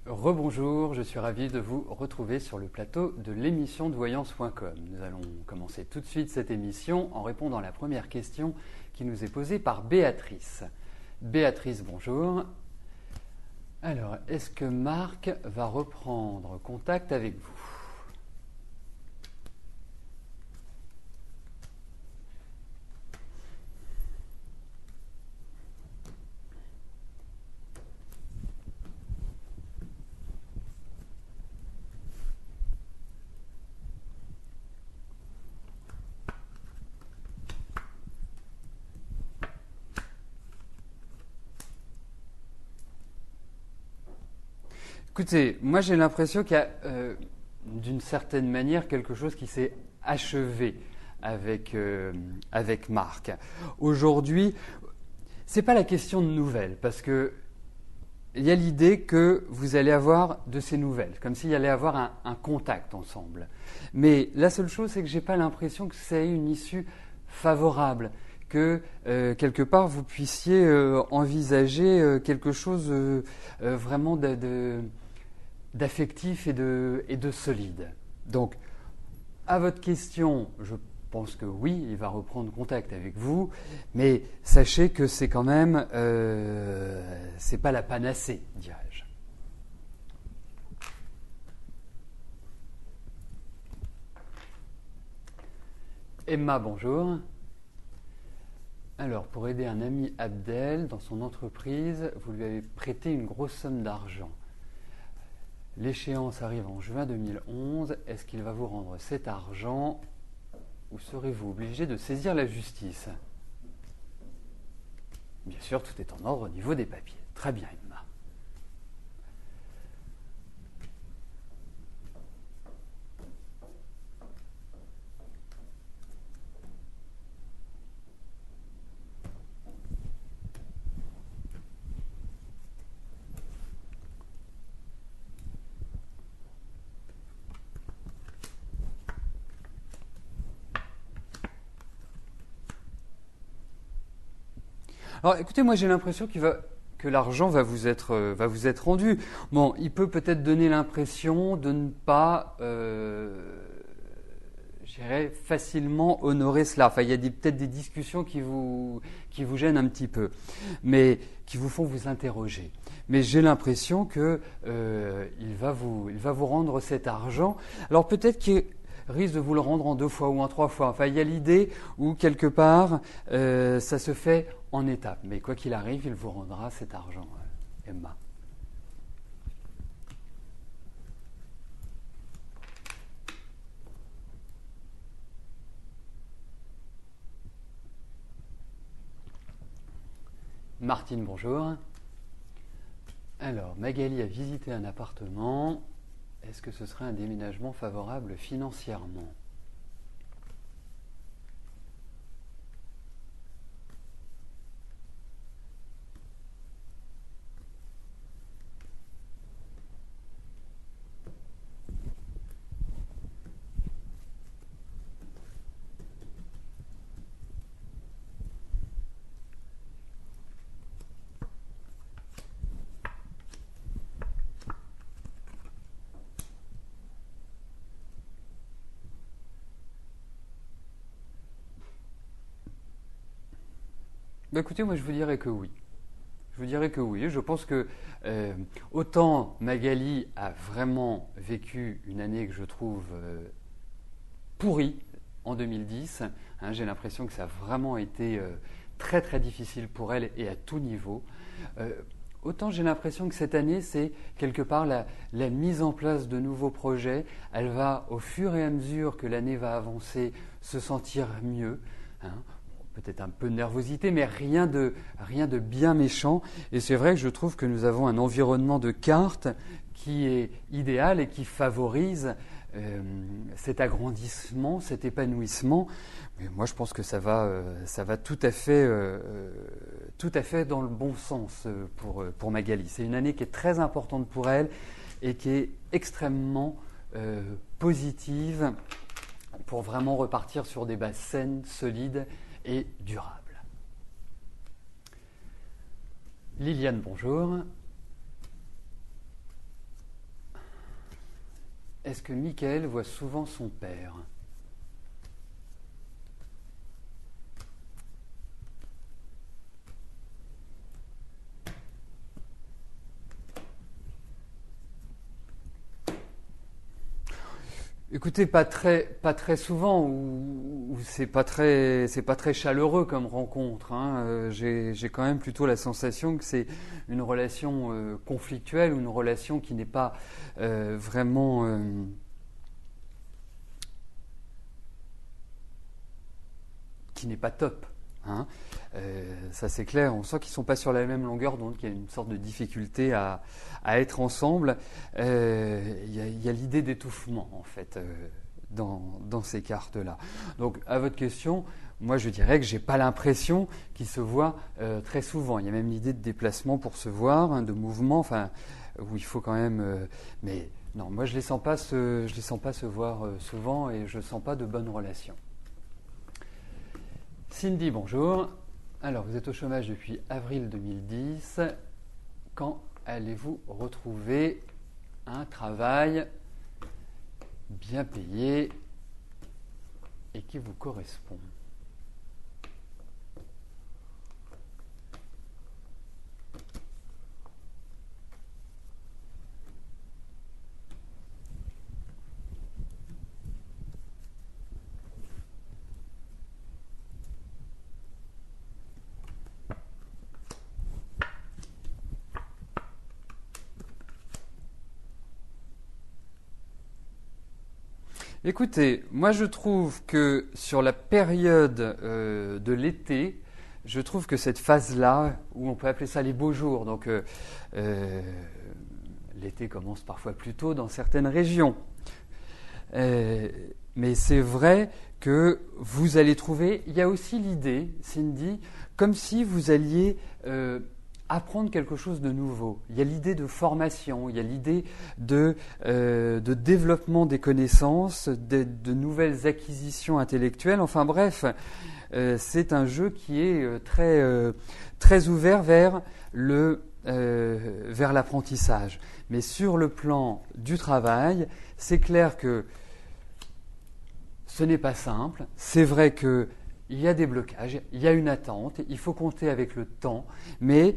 Rebonjour, je suis ravi de vous retrouver sur le plateau de l'émission de voyance.com. Nous allons commencer tout de suite cette émission en répondant à la première question qui nous est posée par Béatrice. Béatrice, bonjour. Alors, est-ce que Marc va reprendre contact avec vous ? Écoutez, moi j'ai l'impression qu'il y a d'une certaine manière quelque chose qui s'est achevé avec Marc. Aujourd'hui, c'est pas la question de nouvelles, parce que il y a l'idée que vous allez avoir de ces nouvelles, comme s'il y allait avoir un contact ensemble. Mais la seule chose, c'est que j'ai pas l'impression que ça ait une issue favorable, que quelque part vous puissiez envisager quelque chose vraiment d'affectif et de solide. Donc, à votre question, je pense que oui, il va reprendre contact avec vous, mais sachez que c'est quand même, c'est pas la panacée, dirais-je. Emma, bonjour. Alors, pour aider un ami Abdel dans son entreprise, vous lui avez prêté une grosse somme d'argent. L'échéance arrive en juin 2011. Est-ce qu'il va vous rendre cet argent ou serez-vous obligé de saisir la justice ? Bien sûr, tout est en ordre au niveau des papiers. Très bien, Emma. Alors écoutez, moi j'ai l'impression que l'argent va vous être rendu. Bon, il peut peut-être donner l'impression de ne pas, je dirais, facilement honorer cela. Enfin, il y a peut-être des discussions qui vous gênent un petit peu, mais qui vous font vous interroger. Mais j'ai l'impression que il va vous rendre cet argent. Alors peut-être qu'il risque de vous le rendre en 2 fois ou en 3 fois. Enfin, il y a l'idée où quelque part ça se fait en étapes. Mais quoi qu'il arrive, il vous rendra cet argent, Emma. Martine, bonjour. Alors, Magali a visité un appartement. Est-ce que ce serait un déménagement favorable financièrement ? Ben écoutez, moi je vous dirais que oui. Je vous dirais que oui. Je pense que autant Magali a vraiment vécu une année que je trouve pourrie en 2010. Hein, j'ai l'impression que ça a vraiment été très très difficile pour elle et à tout niveau. Autant j'ai l'impression que cette année, c'est quelque part la mise en place de nouveaux projets. Elle va, au fur et à mesure que l'année va avancer, se sentir mieux. Hein. Peut-être un peu de nervosité, mais rien de bien méchant. Et c'est vrai que je trouve que nous avons un environnement de cartes qui est idéal et qui favorise cet agrandissement, cet épanouissement. Mais moi, je pense que ça va tout à fait dans le bon sens pour Magali. C'est une année qui est très importante pour elle et qui est extrêmement positive pour vraiment repartir sur des bases saines, solides et durable. Liliane, bonjour. est-ce que Michael voit souvent son père? Écoutez, pas très souvent, ou c'est pas très chaleureux comme rencontre, hein. J'ai quand même plutôt la sensation que c'est une relation conflictuelle, ou une relation qui n'est pas vraiment, qui n'est pas top, hein. Ça c'est clair, on sent qu'ils ne sont pas sur la même longueur d'onde, qu'il y a une sorte de difficulté à être ensemble. Il y a l'idée d'étouffement en fait dans ces cartes-là. Donc à votre question, moi je dirais que j'ai pas l'impression qu'ils se voient très souvent. Il y a même l'idée de déplacement pour se voir, hein, de mouvement, enfin où il faut quand même. Mais non, moi je les sens pas je les sens pas se voir souvent et je sens pas de bonnes relations. Cindy, bonjour. Alors, vous êtes au chômage depuis avril 2010. Quand allez-vous retrouver un travail bien payé et qui vous correspond? Écoutez, moi je trouve que sur la période de l'été, je trouve que cette phase-là, où on peut appeler ça les beaux jours, donc l'été commence parfois plus tôt dans certaines régions, mais c'est vrai que vous allez trouver, il y a aussi l'idée, Cindy, comme si vous alliez apprendre quelque chose de nouveau. Il y a l'idée de formation, il y a l'idée de développement des connaissances, de nouvelles acquisitions intellectuelles. Enfin bref, c'est un jeu qui est très ouvert vers l'apprentissage. Mais sur le plan du travail, c'est clair que ce n'est pas simple. C'est vrai qu'il y a des blocages, il y a une attente, il faut compter avec le temps, mais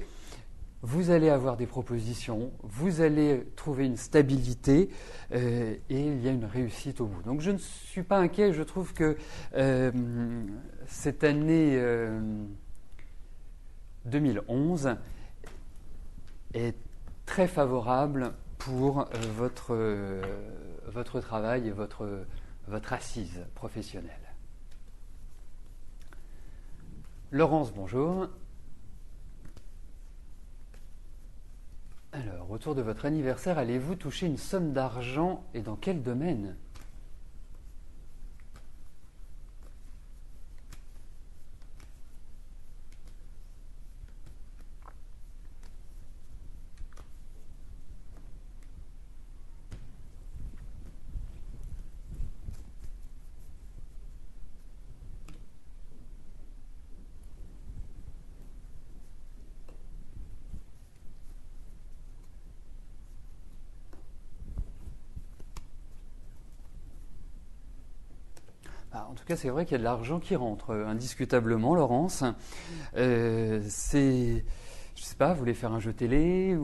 vous allez avoir des propositions, vous allez trouver une stabilité et il y a une réussite au bout. Donc je ne suis pas inquiet, je trouve que cette année 2011 est très favorable pour votre travail et votre assise professionnelle. Laurence, bonjour. Alors, autour de votre anniversaire, allez-vous toucher une somme d'argent et dans quel domaine? En tout cas, c'est vrai qu'il y a de l'argent qui rentre, indiscutablement, Laurence. Je sais pas, vous voulez faire un jeu télé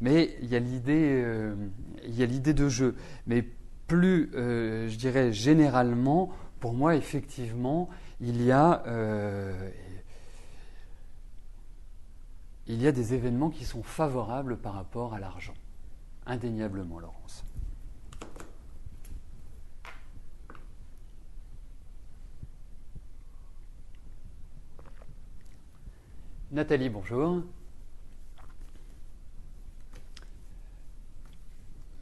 mais il y a l'idée de jeu. Mais plus, je dirais généralement, pour moi, effectivement, il y a des événements qui sont favorables par rapport à l'argent, indéniablement, Laurence. Nathalie, bonjour.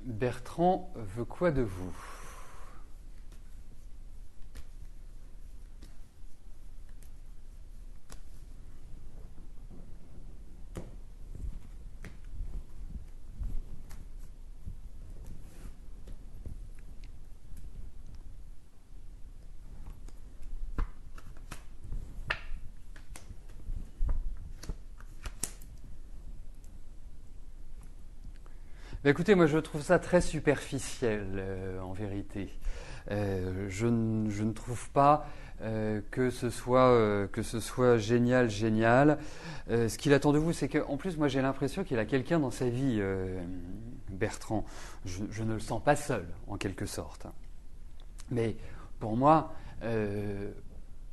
Bertrand veut quoi de vous? Bah, écoutez, moi je trouve ça très superficiel en vérité. Je ne trouve pas que ce soit génial, génial. Ce qu'il attend de vous, c'est qu'en plus, moi j'ai l'impression qu'il a quelqu'un dans sa vie, Bertrand. Je ne le sens pas seul, en quelque sorte. Mais pour moi,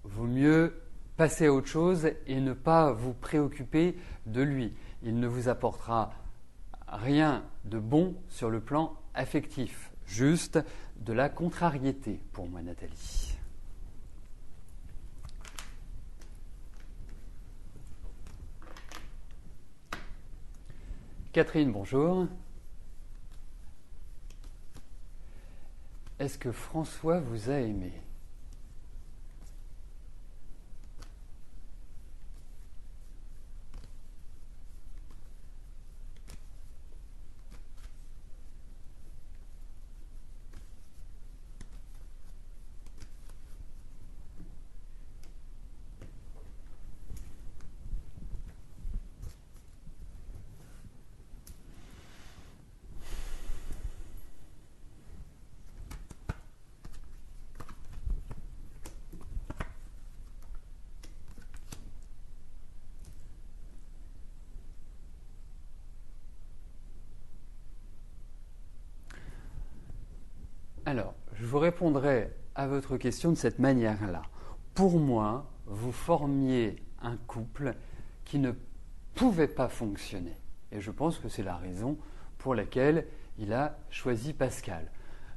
vaut mieux passer à autre chose et ne pas vous préoccuper de lui. Il ne vous apportera rien de bon sur le plan affectif, juste de la contrariété pour moi, Nathalie. Catherine, bonjour. Est-ce que François vous a aimé ? Alors, je vous répondrai à votre question de cette manière-là. Pour moi, vous formiez un couple qui ne pouvait pas fonctionner. Et je pense que c'est la raison pour laquelle il a choisi Pascal.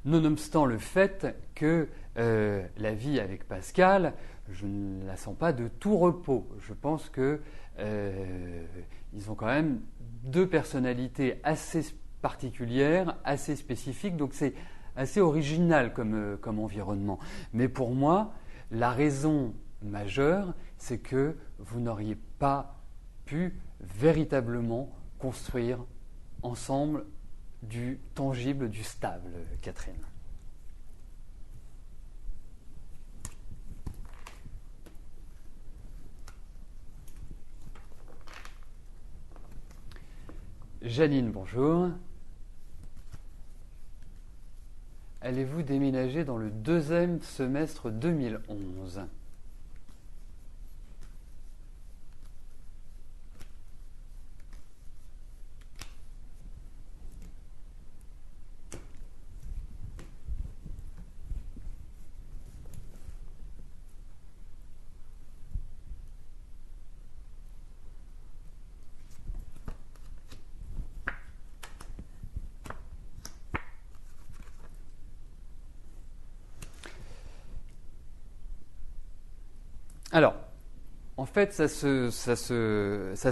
Nonobstant le fait que la vie avec Pascal, je ne la sens pas de tout repos. Je pense que ils ont quand même deux personnalités assez particulières, assez spécifiques. Donc c'est assez original comme environnement. Mais pour moi, la raison majeure, c'est que vous n'auriez pas pu véritablement construire ensemble du tangible, du stable, Catherine. Janine, bonjour. Allez-vous déménager dans le deuxième semestre 2011 ? Alors, en fait, ça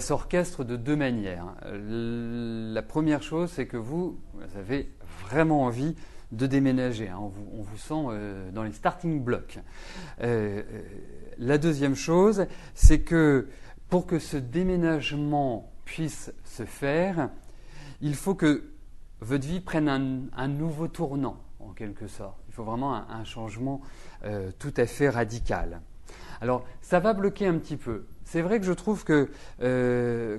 s'orchestre de deux manières. La première chose, c'est que vous avez vraiment envie de déménager. Hein. On vous sent dans les starting blocks. La deuxième chose, c'est que pour que ce déménagement puisse se faire, il faut que votre vie prenne un nouveau tournant, en quelque sorte. Il faut vraiment un changement tout à fait radical. Alors, ça va bloquer un petit peu. C'est vrai que je trouve que,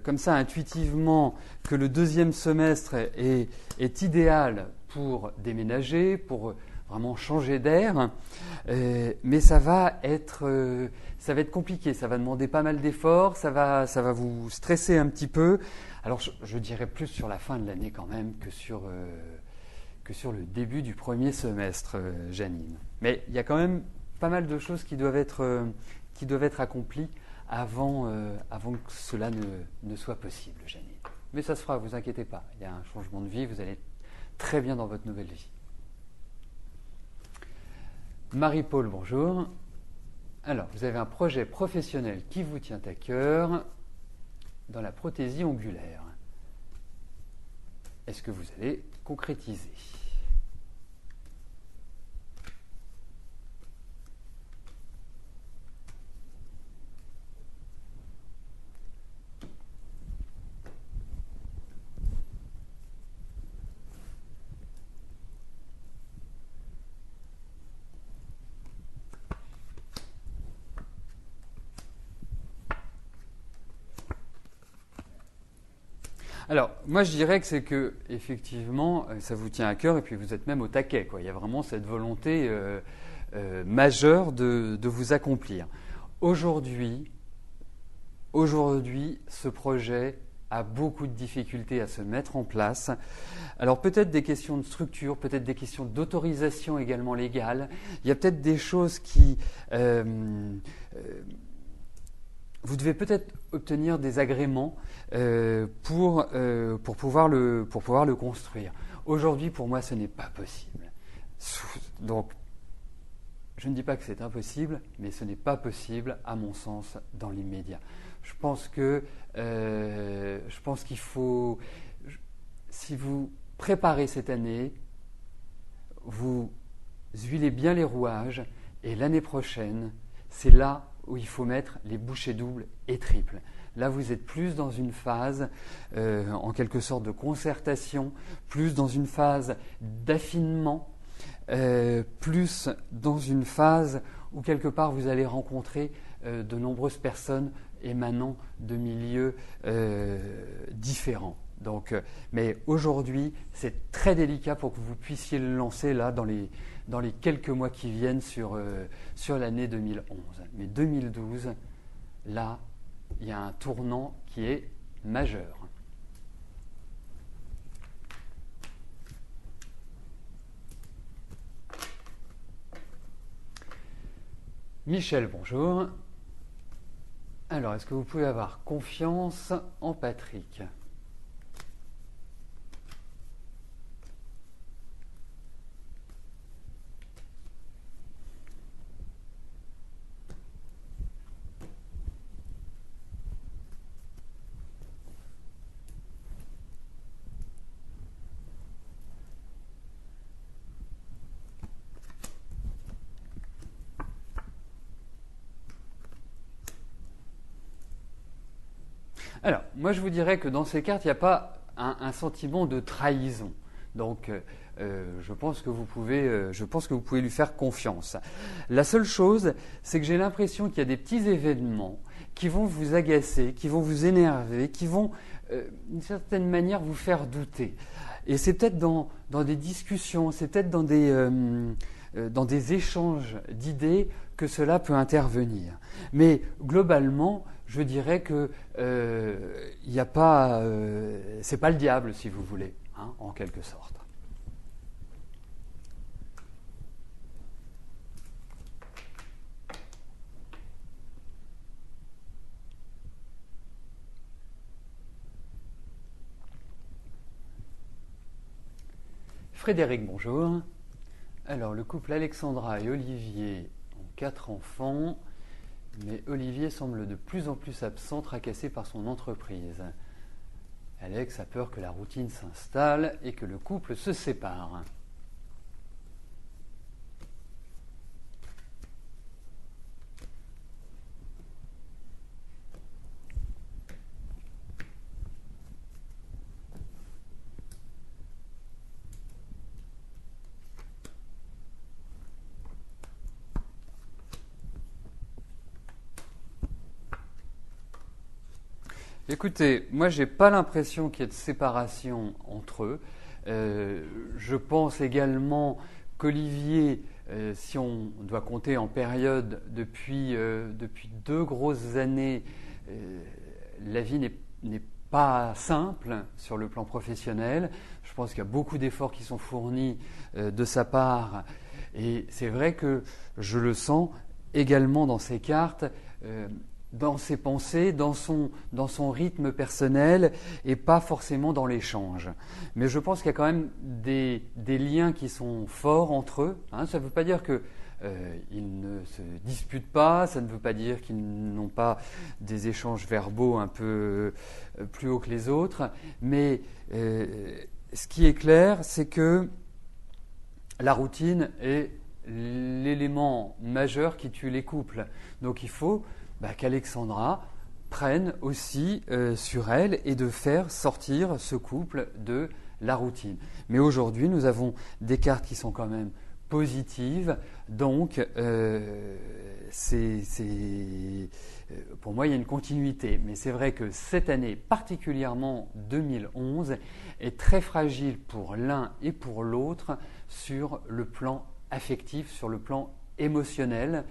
comme ça, intuitivement, que le deuxième semestre est idéal pour déménager, pour vraiment changer d'air, mais ça va être compliqué, ça va demander pas mal d'efforts, ça va vous stresser un petit peu. Alors, je dirais plus sur la fin de l'année quand même que sur le début du premier semestre, Janine. Mais il y a quand même pas mal de choses qui doivent être accomplies avant que cela ne soit possible, Janine. Mais ça se fera, vous inquiétez pas. Il y a un changement de vie, vous allez très bien dans votre nouvelle vie. Marie-Paul, bonjour. Alors, vous avez un projet professionnel qui vous tient à cœur dans la prothésie ongulaire. Est-ce que vous allez concrétiser ? Alors, moi, je dirais que c'est que, effectivement, ça vous tient à cœur et puis vous êtes même au taquet, quoi. Il y a vraiment cette volonté majeure de vous accomplir. Aujourd'hui, ce projet a beaucoup de difficultés à se mettre en place. Alors peut-être des questions de structure, peut-être des questions d'autorisation également légale. Il y a peut-être des choses qui... vous devez peut-être obtenir des agréments pour pouvoir le construire. Aujourd'hui, pour moi, ce n'est pas possible. Donc, je ne dis pas que c'est impossible, mais ce n'est pas possible, à mon sens, dans l'immédiat. Je pense qu'il faut, si vous préparez cette année, vous huilez bien les rouages, et l'année prochaine, c'est là où il faut mettre les bouchées doubles et triples. Là, vous êtes plus dans une phase, en quelque sorte, de concertation, plus dans une phase d'affinement, plus dans une phase où, quelque part, vous allez rencontrer de nombreuses personnes émanant de milieux différents. Donc, mais aujourd'hui, c'est très délicat pour que vous puissiez le lancer là dans les quelques mois qui viennent sur l'année 2011. Mais 2012, là, il y a un tournant qui est majeur. Michel, bonjour. Alors, est-ce que vous pouvez avoir confiance en Patrick ? Alors, moi je vous dirais que dans ces cartes, il n'y a pas un sentiment de trahison. Donc, je pense que vous pouvez lui faire confiance. La seule chose, c'est que j'ai l'impression qu'il y a des petits événements qui vont vous agacer, qui vont vous énerver, qui vont, d'une certaine manière, vous faire douter. Et c'est peut-être dans des discussions, c'est peut-être dans des échanges d'idées que cela peut intervenir. Mais globalement, je dirais que y a pas, c'est pas le diable, si vous voulez, hein, en quelque sorte. Frédéric, bonjour. Alors, le couple Alexandra et Olivier ont 4 enfants. Mais Olivier semble de plus en plus absent, tracassé par son entreprise. Alex a peur que la routine s'installe et que le couple se sépare. Écoutez, moi j'ai pas l'impression qu'il y ait de séparation entre eux. Je pense également qu'Olivier, si on doit compter en période depuis 2 grosses années, la vie n'est pas simple sur le plan professionnel. Je pense qu'il y a beaucoup d'efforts qui sont fournis de sa part. Et c'est vrai que je le sens également dans ses cartes. Dans ses pensées, dans son rythme personnel et pas forcément dans l'échange. Mais je pense qu'il y a quand même des liens qui sont forts entre eux. Hein. Ça ne veut pas dire qu'ils ne se disputent pas, ça ne veut pas dire qu'ils n'ont pas des échanges verbaux un peu plus hauts que les autres. Mais ce qui est clair, c'est que la routine est l'élément majeur qui tue les couples. Donc il faut qu'Alexandra prenne aussi sur elle et de faire sortir ce couple de la routine. Mais aujourd'hui, nous avons des cartes qui sont quand même positive. Donc, pour moi, il y a une continuité. Mais c'est vrai que cette année, particulièrement 2011, est très fragile pour l'un et pour l'autre sur le plan affectif, sur le plan émotionnel.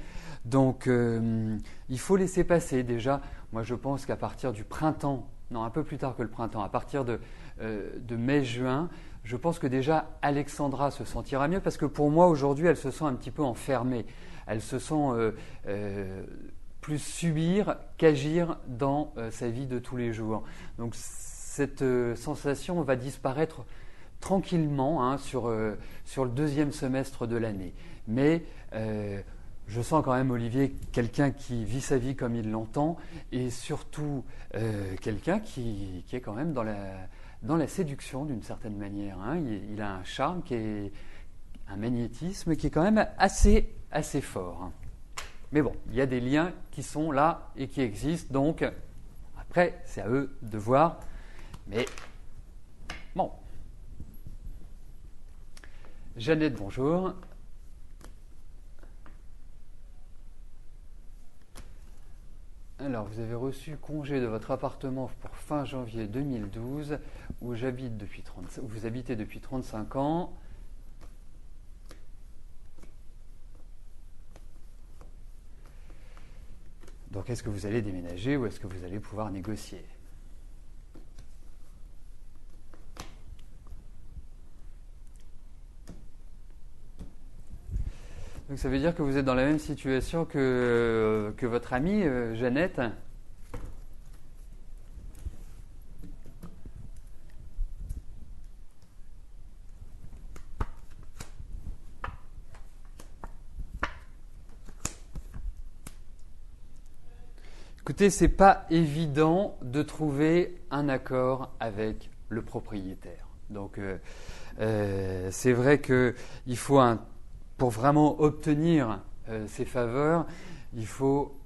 Donc, il faut laisser passer. Déjà, moi, je pense qu'à partir du printemps, non, un peu plus tard que le printemps, à partir de mai-juin, je pense que déjà Alexandra se sentira mieux parce que pour moi, aujourd'hui, elle se sent un petit peu enfermée. Elle se sent plus subir qu'agir dans sa vie de tous les jours. Donc, cette sensation va disparaître tranquillement hein, sur le deuxième semestre de l'année. Mais je sens quand même, Olivier, quelqu'un qui vit sa vie comme il l'entend et surtout quelqu'un qui est quand même dans la séduction d'une certaine manière. Hein. Il a un charme, un magnétisme qui est quand même assez fort. Mais bon, il y a des liens qui sont là et qui existent, donc après, c'est à eux de voir. Mais bon. Jeannette, bonjour. Alors, vous avez reçu congé de votre appartement pour fin janvier 2012, où vous habitez depuis 35 ans. Donc, est-ce que vous allez déménager ou est-ce que vous allez pouvoir négocier ? Donc, ça veut dire que vous êtes dans la même situation que votre amie Jeannette ? Écoutez, c'est pas évident de trouver un accord avec le propriétaire. Donc, c'est vrai qu'il faut pour vraiment obtenir ces faveurs, il faut,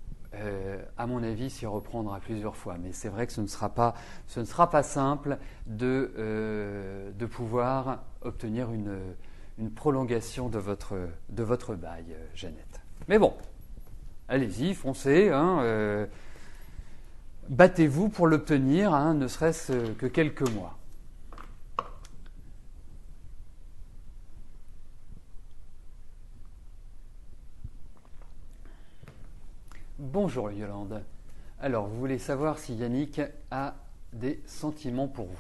à mon avis, s'y reprendre à plusieurs fois. Mais c'est vrai que ce ne sera pas simple de pouvoir obtenir une prolongation de votre bail, Jeannette. Mais bon, allez-y, foncez. Hein, battez-vous pour l'obtenir, hein, ne serait-ce que quelques mois. Bonjour Yolande. Alors, vous voulez savoir si Yannick a des sentiments pour vous ?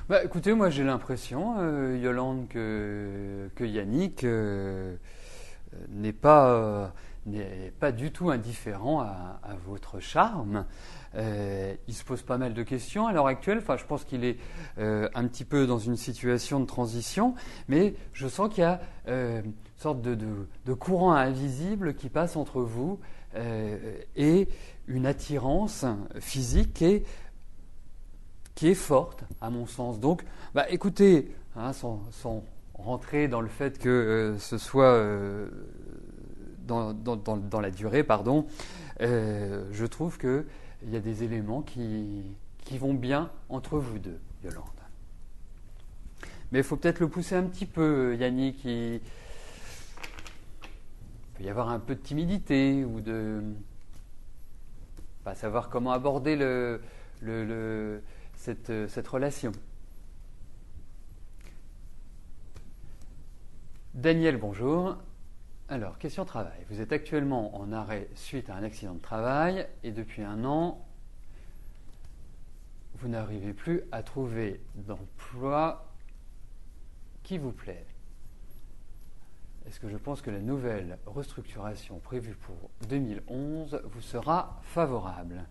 Bah, écoutez, moi j'ai l'impression, Yolande, que Yannick n'est pas du tout indifférent à votre charme. Il se pose pas mal de questions à l'heure actuelle. Enfin, je pense qu'il est un petit peu dans une situation de transition, mais je sens qu'il y a une sorte de courant invisible qui passe entre vous et une attirance physique qui est forte, à mon sens. Donc, bah, écoutez, hein, sans rentrer dans le fait que ce soit dans la durée, pardon, je trouve qu'il y a des éléments qui vont bien entre vous deux, Yolande. Mais il faut peut-être le pousser un petit peu, Yannick. Il peut y avoir un peu de timidité ou de pas savoir comment aborder cette relation. Daniel, bonjour. Alors, question travail. Vous êtes actuellement en arrêt suite à un accident de travail et depuis 1 an, vous n'arrivez plus à trouver d'emploi qui vous plaît. Est-ce que je pense que la nouvelle restructuration prévue pour 2011 vous sera favorable ?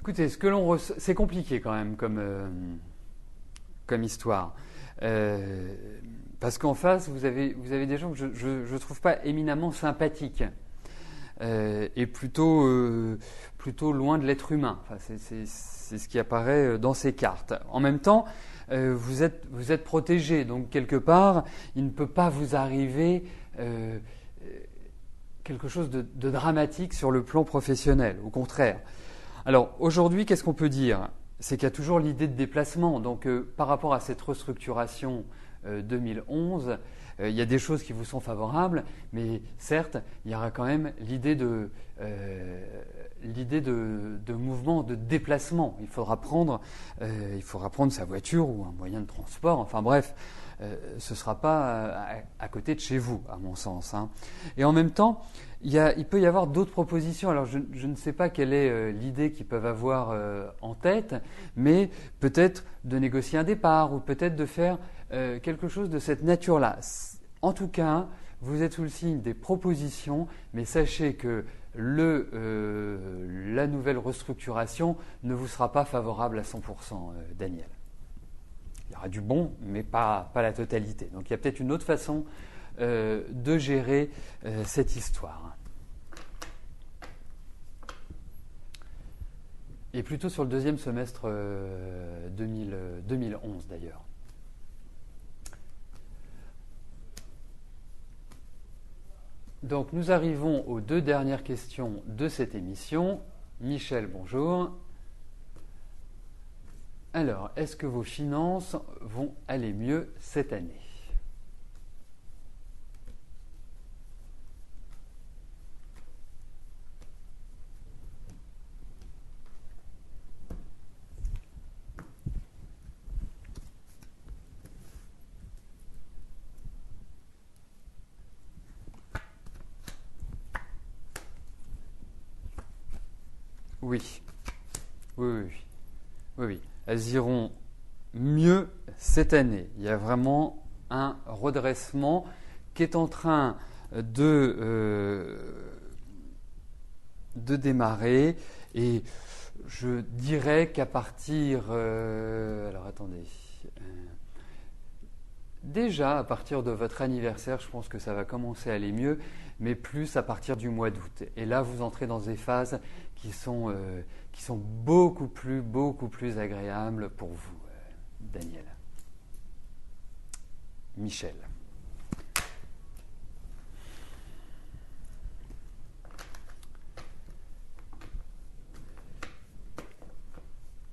Écoutez, c'est compliqué quand même comme histoire. Parce qu'en face, vous avez des gens que je ne trouve pas éminemment sympathiques. Et plutôt loin de l'être humain. Enfin, c'est ce qui apparaît dans ces cartes. En même temps, vous êtes protégé, donc quelque part, il ne peut pas vous arriver quelque chose de dramatique sur le plan professionnel, au contraire. Alors aujourd'hui, qu'est-ce qu'on peut dire? C'est qu'il y a toujours l'idée de déplacement. Donc par rapport à cette restructuration 2011, il y a des choses qui vous sont favorables, mais certes, il y aura quand même l'idée de mouvement, de déplacement. Il faudra prendre sa voiture ou un moyen de transport. Enfin bref, ce ne sera pas à côté de chez vous, à mon sens. Hein. Et en même temps, il peut y avoir d'autres propositions. Alors je ne sais pas quelle est l'idée qu'ils peuvent avoir en tête, mais peut-être de négocier un départ ou peut-être de faire quelque chose de cette nature-là. En tout cas, vous êtes sous le signe des propositions, mais sachez que la nouvelle restructuration ne vous sera pas favorable à 100%, Daniel. Il y aura du bon, mais pas la totalité. Donc il y a peut-être une autre façon de gérer cette histoire. Et plutôt sur le deuxième semestre 2011 d'ailleurs. Donc nous arrivons aux deux dernières questions de cette émission. Michel, bonjour. Alors, est-ce que vos finances vont aller mieux cette année ? Oui. Oui. Elles iront mieux cette année. Il y a vraiment un redressement qui est en train de démarrer. Et je dirais qu'à partir... alors attendez. Déjà, à partir de votre anniversaire, je pense que ça va commencer à aller mieux, mais plus à partir du mois d'août. Et là, vous entrez dans des phases qui sont beaucoup plus agréables pour vous, Daniel. Michel.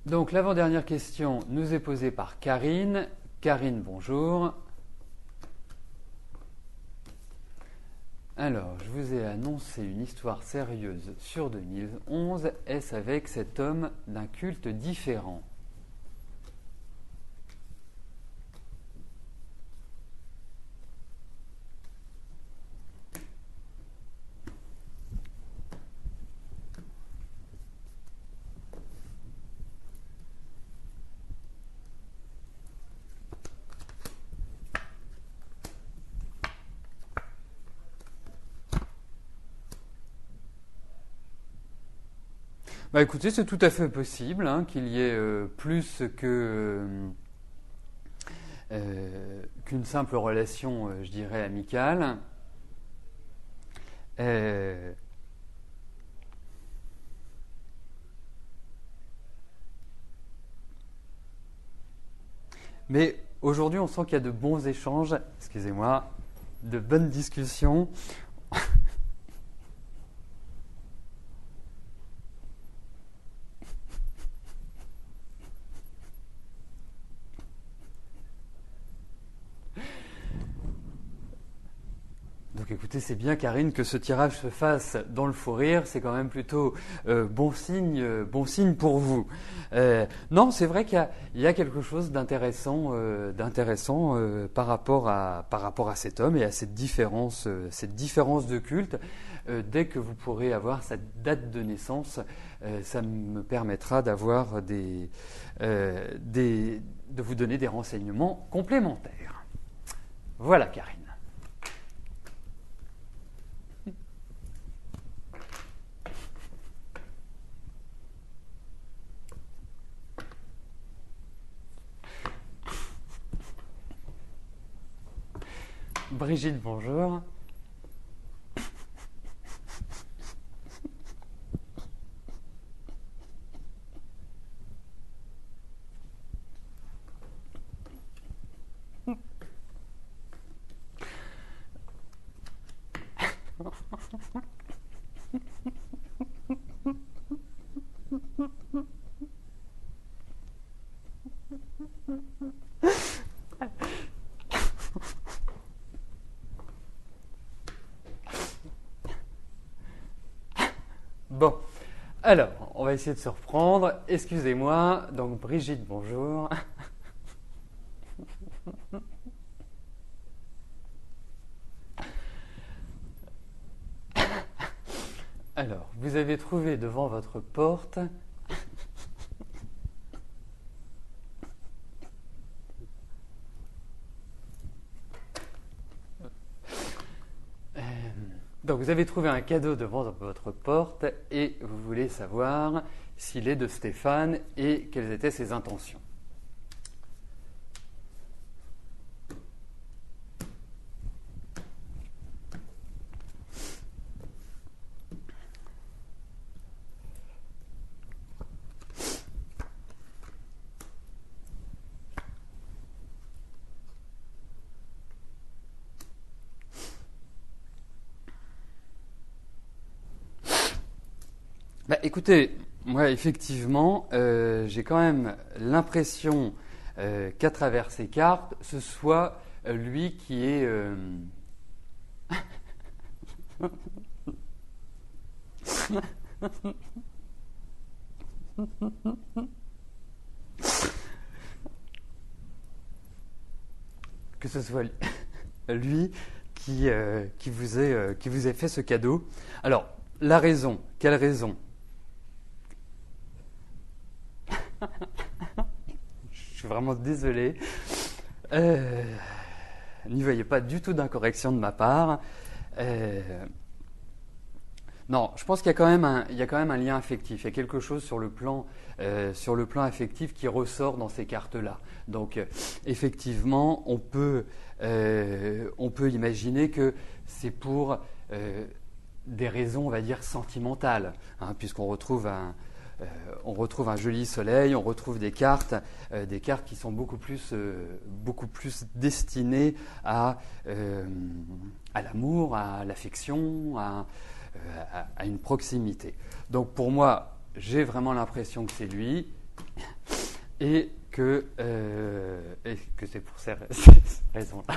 Donc, l'avant-dernière question nous est posée par Karine. Karine, bonjour. Alors, je vous ai annoncé une histoire sérieuse sur 2011. Est-ce avec cet homme d'un culte différent ? Bah écoutez, c'est tout à fait possible qu'il y ait plus qu'une simple relation, je dirais, amicale. Mais aujourd'hui, on sent qu'il y a de bons échanges, excusez-moi, de bonnes discussions. Donc écoutez, c'est bien Karine que ce tirage se fasse dans le fou rire, c'est quand même plutôt bon signe pour vous. Non, c'est vrai qu'il y a quelque chose d'intéressant par rapport à cet homme et à cette différence de culte. Dès que vous pourrez avoir sa date de naissance, ça me permettra de vous donner des renseignements complémentaires. Voilà Karine. Brigitte, bonjour. Bon, alors, on va essayer de se reprendre. Excusez-moi, donc Brigitte, bonjour. Alors, vous avez trouvé devant votre porte donc vous avez trouvé un cadeau devant votre porte et vous voulez savoir s'il est de Stéphane et quelles étaient ses intentions. Bah, écoutez, moi effectivement, j'ai quand même l'impression qu'à travers ces cartes, ce soit lui qui est... que ce soit lui qui vous ait fait ce cadeau. Alors, la raison, quelle raison? Je suis vraiment désolé. N'y voyez pas du tout d'incorrection de ma part. Non, je pense qu'il y a quand même un lien affectif. Il y a quelque chose sur le plan affectif qui ressort dans ces cartes-là. Donc, effectivement, on peut imaginer que c'est pour des raisons, on va dire, sentimentales, hein, puisqu'on retrouve un joli soleil, on retrouve des cartes qui sont beaucoup plus destinées à l'amour, à l'affection, à une proximité. Donc pour moi, j'ai vraiment l'impression que c'est lui et que c'est pour ces raisons-là.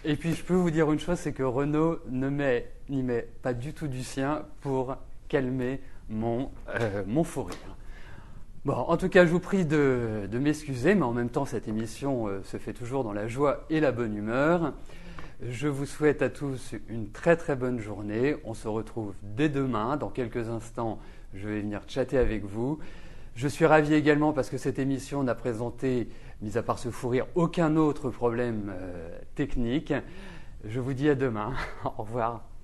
Et puis je peux vous dire une chose, c'est que Renaud n'y met pas du tout du sien pour calmer mon fou rire. Bon, en tout cas, je vous prie de m'excuser, mais en même temps, cette émission se fait toujours dans la joie et la bonne humeur. Je vous souhaite à tous une très très bonne journée. On se retrouve dès demain. Dans quelques instants, je vais venir chatter avec vous. Je suis ravi également parce que cette émission n'a présenté, mis à part ce fou rire, aucun autre problème technique. Je vous dis à demain. Au revoir.